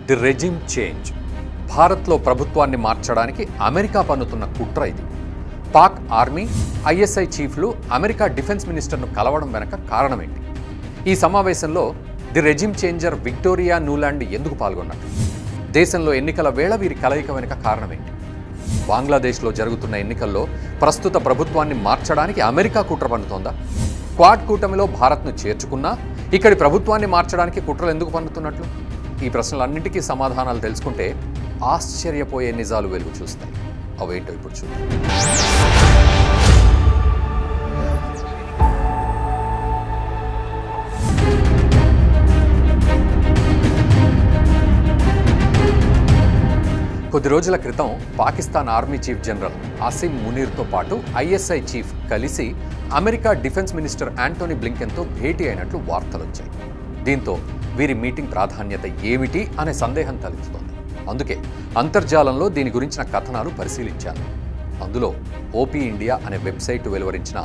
The regime change. భారత్లో ప్రభుత్వాన్ని మార్చడానికి అమెరికా పన్నుతున్న కుట్ర ఇది. పాక్ ఆర్మీ, ఐఎస్ఐ చీఫ్లు అమెరికా డిఫెన్స్ మినిస్టర్ను కలవడం వెనక కారణమేంటి? ఈ సమావేశంలో the regime changer Victoria Nuland ఎందుకు పాల్గొన్నారు? దేశంలో ఎన్నికల వేళ వీరి కలయిక వెనుక కారణమేంటి? బంగ్లాదేశ్లో జరుగుతున్న ఎన్నికల్లో ప్రస్తుత ప్రభుత్వాన్ని మార్చడానికి అమెరికా కుట్ర పన్నుతోందా? క్వాడ్ కూటమిలో భారత్ను చేర్చుకున్నా ఇక్కడి ప్రభుత్వాన్ని మార్చడానికి కుట్రలు ఎందుకు పన్నుతున్నట్లు? ఈ ప్రశ్నలన్నింటికీ సమాధానాలు తెలుసుకుంటే ఆశ్చర్యపోయే నిజాలు వెలుగు చూస్తాయి. అవేంటో ఇప్పుడు చూద్దాం. కొద్ది రోజుల క్రితం Pakistan army chief general Asim మునీర్తో పాటు ఐఎస్ఐ చీఫ్ కలిసి అమెరికా డిఫెన్స్ మినిస్టర్ యాంటోనీ బ్లింకెన్తో భేటీ అయినట్లు వార్తలు వచ్చాయి. దీంతో వీరి మీటింగ్ ప్రాధాన్యత ఏమిటి అనే సందేహం తలెత్తుతోంది. అందుకే అంతర్జాలంలో దీని గురించిన కథనాలు పరిశీలించాను. అందులో ఓపీ ఇండియా అనే వెబ్సైట్ వెలువరించిన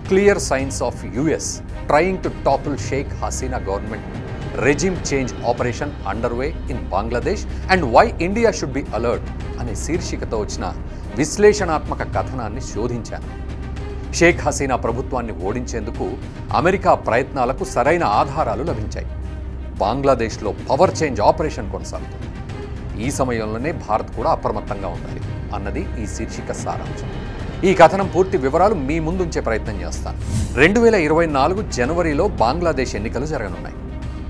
clear signs of US trying to topple Sheikh Hasina government regime change operation underway in Bangladesh and why India should be alert అనే శీర్షికతో వచ్చిన విశ్లేషణాత్మక కథనాన్ని శోధించాను. షేక్ హసీనా ప్రభుత్వాన్ని ఓడించేందుకు అమెరికా ప్రయత్నాలకు సరైన ఆధారాలు లభించాయి. బంగ్లాదేశ్లో పవర్ చేంజ్ ఆపరేషన్ కొనసాగుతుంది. ఈ సమయంలోనే భారత్ కూడా అప్రమత్తంగా ఉండాలి అన్నది ఈ శీర్షిక సారాంశం. ఈ కథనం పూర్తి వివరాలు మీ ముందుంచే ప్రయత్నం చేస్తాను. 2024 జనవరిలో బంగ్లాదేశ్ ఎన్నికలు జరగనున్నాయి.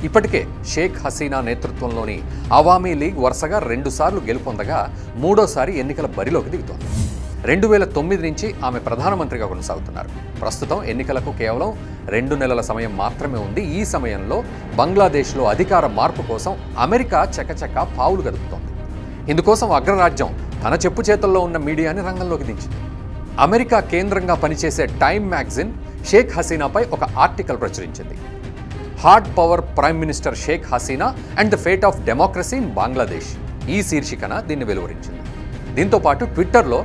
ఇప్పటికే షేక్ హసీనా నేతృత్వంలోని అవామీ లీగ్ వరుసగా 2 సార్లు గెలుపొందగా మూడోసారి ఎన్నికల బరిలోకి దిగుతోంది. 2009 నుంచి ఆమె ప్రధానమంత్రిగా కొనసాగుతున్నారు. ప్రస్తుతం ఎన్నికలకు కేవలం 2 నెలల సమయం మాత్రమే ఉంది. ఈ సమయంలో బంగ్లాదేశ్లో అధికార మార్పు కోసం అమెరికా చకచక పావులు కదుపుతోంది. ఇందుకోసం అగ్రరాజ్యం తన చెప్పు చేతుల్లో ఉన్న మీడియాని రంగంలోకి దించింది. అమెరికా కేంద్రంగా పనిచేసే టైమ్ మ్యాగజైన్ షేక్ హసీనాపై ఒక ఆర్టికల్ ప్రచురించింది. Hard power prime minister Sheikh Hasina and the fate of democracy in Bangladesh ఈ శీర్షికన దీన్ని వెలువరించింది. దీంతో పాటు ట్విట్టర్లో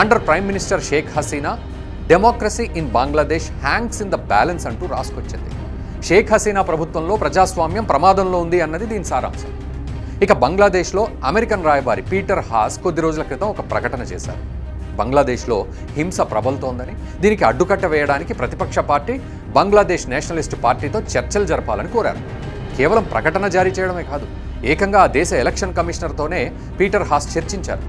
under prime minister Sheikh Hasina democracy in Bangladesh hangs in the balance అంటూ రాసుకొచ్చింది. షేక్ హసీనా ప్రభుత్వంలో ప్రజాస్వామ్యం ప్రమాదంలో ఉంది అన్నది దీని సారాంశం. ఇక బంగ్లాదేశ్లో అమెరికన్ రాయబారి పీటర్ హాస్ కొద్ది రోజుల క్రితం ఒక ప్రకటన చేశారు. బంగ్లాదేశ్లో హింస ప్రబలుతోందని, దీనికి అడ్డుకట్ట వేయడానికి ప్రతిపక్ష పార్టీ బంగ్లాదేశ్ నేషనలిస్ట్ పార్టీతో చర్చలు జరపాలని కోరారు. కేవలం ప్రకటన జారీ చేయడమే కాదు, ఏకంగా ఆ దేశ ఎలక్షన్ కమిషనర్తోనే పీటర్ హాస్ చర్చించారు.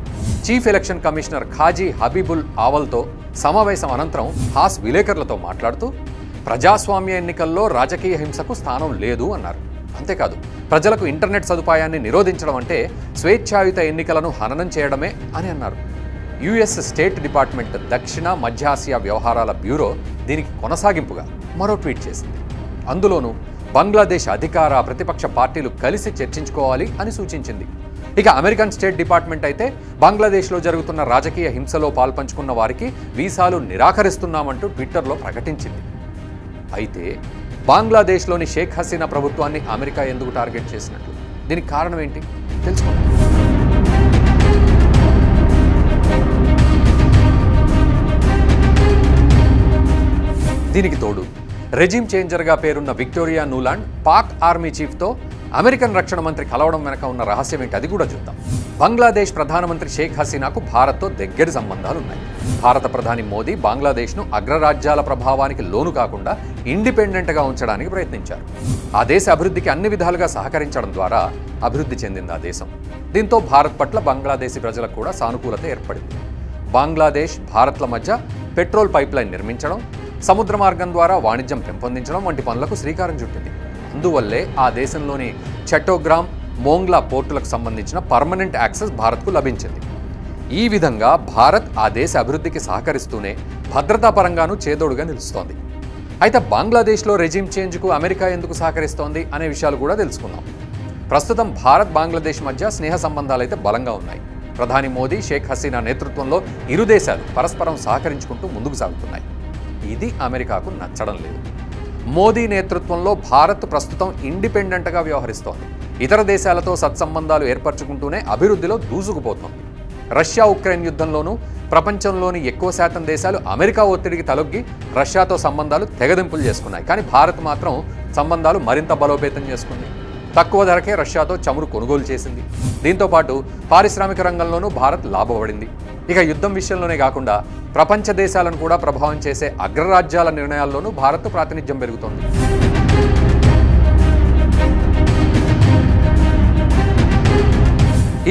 Chief election commissioner Kazi Habibul ఆవల్తో సమావేశం అనంతరం హాస్ విలేకరులతో మాట్లాడుతూ ప్రజాస్వామ్య ఎన్నికల్లో రాజకీయ హింసకు స్థానం లేదు అన్నారు. అంతేకాదు, ప్రజలకు ఇంటర్నెట్ సదుపాయాన్ని నిరోధించడం అంటే స్వేచ్ఛాయుత ఎన్నికలను హననం చేయడమే అని అన్నారు. యుఎస్ స్టేట్ డిపార్ట్మెంట్ దక్షిణ మధ్యాసియా వ్యవహారాల బ్యూరో దీనికి కొనసాగింపుగా మరో ట్వీట్ చేసింది. అందులోనూ బంగ్లాదేశ్ అధికార ప్రతిపక్ష పార్టీలు కలిసి చర్చించుకోవాలి అని సూచించింది. ఇక అమెరికన్ స్టేట్ డిపార్ట్మెంట్ అయితే బంగ్లాదేశ్లో జరుగుతున్న రాజకీయ హింసలో పాల్పంచుకున్న వారికి వీసాలు నిరాకరిస్తున్నామంటూ ట్విట్టర్లో ప్రకటించింది. అయితే బంగ్లాదేశ్లోని షేక్ హసీనా ప్రభుత్వాన్ని అమెరికా ఎందుకు టార్గెట్ చేసినట్లు? దీనికి కారణం ఏంటి తెలుసుకుందాం. దీనికి తోడు రెజిమ్ చేంజర్గా పేరున్న విక్టోరియా నూలాండ్ పాక్ ఆర్మీ చీఫ్తో అమెరికన్ రక్షణ మంత్రి కలవడం వెనక ఉన్న రహస్యం ఏంటి అది కూడా చూద్దాం. బంగ్లాదేశ్ ప్రధానమంత్రి షేక్ హసీనాకు భారత్తో దగ్గరి సంబంధాలున్నాయి. భారత ప్రధాని మోదీ బంగ్లాదేశ్ను అగ్రరాజ్యాల ప్రభావానికి లోను కాకుండా ఇండిపెండెంట్గా ఉంచడానికి ప్రయత్నించారు. ఆ దేశ అభివృద్ధికి అన్ని విధాలుగా సహకరించడం ద్వారా అభివృద్ధి చెందింది ఆ దేశం. దీంతో భారత్ పట్ల బంగ్లాదేశీ ప్రజలకు కూడా సానుకూలత ఏర్పడింది. బంగ్లాదేశ్ భారత్ల మధ్య పెట్రోల్ పైప్లైన్ నిర్మించడం, సముద్ర మార్గం ద్వారా వాణిజ్యం పెంపొందించడం వంటి పనులకు శ్రీకారం చుట్టింది. అందువల్లే ఆ దేశంలోని చట్టోగ్రామ్, మోంగ్లా పోర్టులకు సంబంధించిన పర్మనెంట్ యాక్సెస్ భారత్కు లభించింది. ఈ విధంగా భారత్ ఆ దేశ అభివృద్ధికి సహకరిస్తూనే భద్రతాపరంగానూ చేదోడుగా నిలుస్తోంది. అయితే బంగ్లాదేశ్లో రెజిమ్ చేంజ్కు అమెరికా ఎందుకు సహకరిస్తోంది అనే విషయాలు కూడా తెలుసుకుందాం. ప్రస్తుతం భారత్ బంగ్లాదేశ్ మధ్య స్నేహ సంబంధాలైతే బలంగా ఉన్నాయి. ప్రధాని మోదీ, షేక్ హసీనా నేతృత్వంలో ఇరు దేశాలు పరస్పరం సహకరించుకుంటూ ముందుకు సాగుతున్నాయి. ఇది అమెరికాకు నచ్చడం లేదు. మోదీ నేతృత్వంలో భారత్ ప్రస్తుతం ఇండిపెండెంట్గా వ్యవహరిస్తోంది. ఇతర దేశాలతో సత్సంబంధాలు ఏర్పరచుకుంటూనే అభివృద్ధిలో దూసుకుపోతోంది. రష్యా ఉక్రెయిన్ యుద్ధంలోనూ ప్రపంచంలోని ఎక్కువ శాతం దేశాలు అమెరికా ఒత్తిడికి తలొగ్గి రష్యాతో సంబంధాలు తెగదింపులు చేసుకున్నాయి. కానీ భారత్ మాత్రం సంబంధాలు మరింత బలోపేతం చేసుకుంది. తక్కువ ధరకే రష్యాతో చమురు కొనుగోలు చేసింది. దీంతో పాటు పారిశ్రామిక రంగంలోనూ భారత్ లాభపడింది. ఇక యుద్ధం విషయంలోనే కాకుండా ప్రపంచ దేశాలను కూడా ప్రభావం చేసే అగ్రరాజ్యాల నిర్ణయాల్లోనూ భారత్ ప్రాతినిధ్యం పెరుగుతోంది.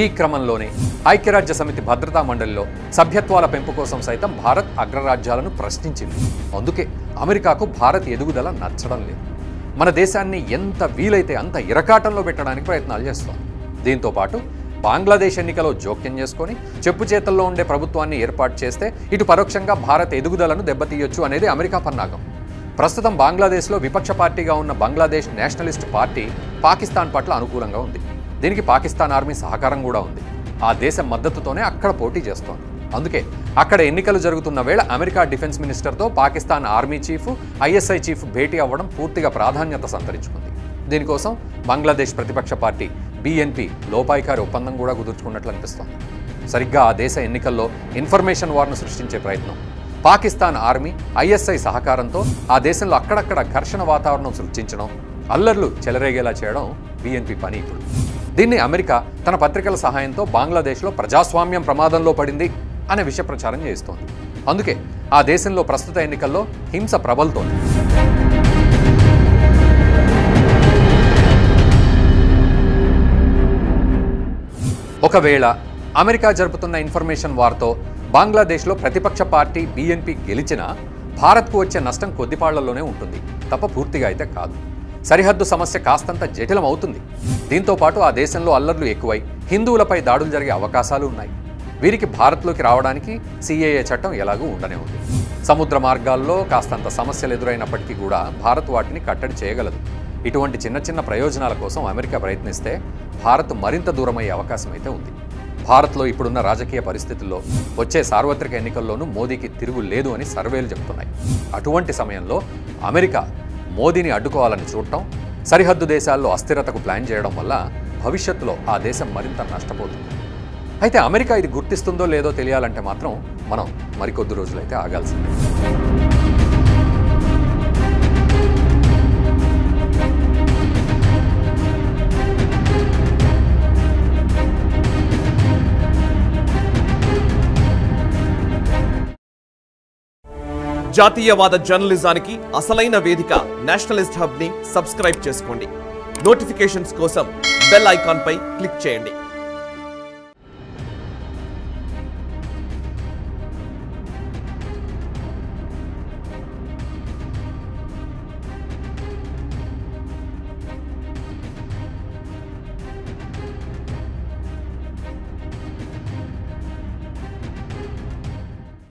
ఈ క్రమంలోనే ఐక్యరాజ్య సమితి భద్రతా మండలిలో సభ్యత్వాల పెంపు కోసం సైతం భారత్ అగ్రరాజ్యాలను ప్రశ్నించింది. అందుకే అమెరికాకు భారత్ ఎదుగుదల నచ్చడం లేదు. మన దేశాన్ని ఎంత వీలైతే అంత ఇరకాటంలో పెట్టడానికి ప్రయత్నాలు చేస్తోంది. దీంతో పాటు బంగ్లాదేశ్ ఎన్నికలో జోక్యం చేసుకొని చెప్పు చేతల్లో ఉండే ప్రభుత్వాన్ని ఏర్పాటు చేస్తే ఇటు పరోక్షంగా భారత్ ఎదుగుదలను దెబ్బతీయొచ్చు అనేది అమెరికా పన్నాగం. ప్రస్తుతం బంగ్లాదేశ్లో విపక్ష పార్టీగా ఉన్న బంగ్లాదేశ్ నేషనలిస్ట్ పార్టీ పాకిస్తాన్ పట్ల అనుకూలంగా ఉంది. దీనికి పాకిస్తాన్ ఆర్మీ సహకారం కూడా ఉంది. ఆ దేశం మద్దతుతోనే అక్కడ పోటీ చేస్తోంది. అందుకే అక్కడ ఎన్నికలు జరుగుతున్న వేళ అమెరికా డిఫెన్స్ మినిస్టర్తో Pakistan army chief, ISI chief భేటీ అవ్వడం పూర్తిగా ప్రాధాన్యత సంతరించుకుంది. దీనికోసం బంగ్లాదేశ్ ప్రతిపక్ష పార్టీ బిఎన్పి లోపాయికారి ఒప్పందం కూడా కుదుర్చుకున్నట్లు అనిపిస్తోంది. సరిగ్గా ఆ దేశ ఎన్నికల్లో ఇన్ఫర్మేషన్ వార్ను సృష్టించే ప్రయత్నం, పాకిస్తాన్ ఆర్మీ, ఐఎస్ఐ సహకారంతో ఆ దేశంలో అక్కడక్కడ ఘర్షణ వాతావరణం సృష్టించడం, అల్లర్లు చెలరేగేలా చేయడం బిఎన్పి పని. ఇప్పుడు దీన్ని అమెరికా తన పత్రికల సహాయంతో బంగ్లాదేశ్లో ప్రజాస్వామ్యం ప్రమాదంలో పడింది అనే విషయ ప్రచారం చేస్తోంది. అందుకే ఆ దేశంలో ప్రస్తుత ఎన్నికల్లో హింస ప్రబలుతోంది. ఒకవేళ అమెరికా జరుపుతున్న ఇన్ఫర్మేషన్ వార్తో బంగ్లాదేశ్లో ప్రతిపక్ష పార్టీ బిఎన్పి గెలిచినా భారత్కు వచ్చే నష్టం కొద్దిపాళ్లలోనే ఉంటుంది తప్ప పూర్తిగా అయితే కాదు. సరిహద్దు సమస్య కాస్తంత జటిలం అవుతుంది. దీంతో పాటు ఆ దేశంలో అల్లర్లు ఎక్కువై హిందువులపై దాడులు జరిగే అవకాశాలు ఉన్నాయి. వీరికి భారత్లోకి రావడానికి సిఏఏ చట్టం ఎలాగూ ఉండనే ఉంది. సముద్ర మార్గాల్లో కాస్తంత సమస్యలు ఎదురైనప్పటికీ కూడా భారత్ వాటిని కట్టడి చేయగలదు. ఇటువంటి చిన్న చిన్న ప్రయోజనాల కోసం అమెరికా ప్రయత్నిస్తే భారత్ మరింత దూరమయ్యే అవకాశం అయితే ఉంది. భారత్లో ఇప్పుడున్న రాజకీయ పరిస్థితుల్లో వచ్చే సార్వత్రిక ఎన్నికల్లోనూ మోదీకి తిరుగు లేదు అని సర్వేలు చెబుతున్నాయి. అటువంటి సమయంలో అమెరికా మోదీని అడ్డుకోవాలని చూడటం, సరిహద్దు దేశాల్లో అస్థిరతకు ప్లాన్ చేయడం వల్ల భవిష్యత్తులో ఆ దేశం మరింత నష్టపోతుంది. అయితే అమెరికా ఇది గుర్తిస్తుందో లేదో తెలియాలంటే మాత్రం మనం మరికొద్ది రోజులైతే ఆగాల్సిందే. జాతీయవాద జర్నలిజానికి అసలైన వేదిక నేషనలిస్ట్ హబ్ ని సబ్స్క్రైబ్ చేసుకోండి. నోటిఫికేషన్స్ కోసం బెల్ ఐకాన్ పై క్లిక్ చేయండి.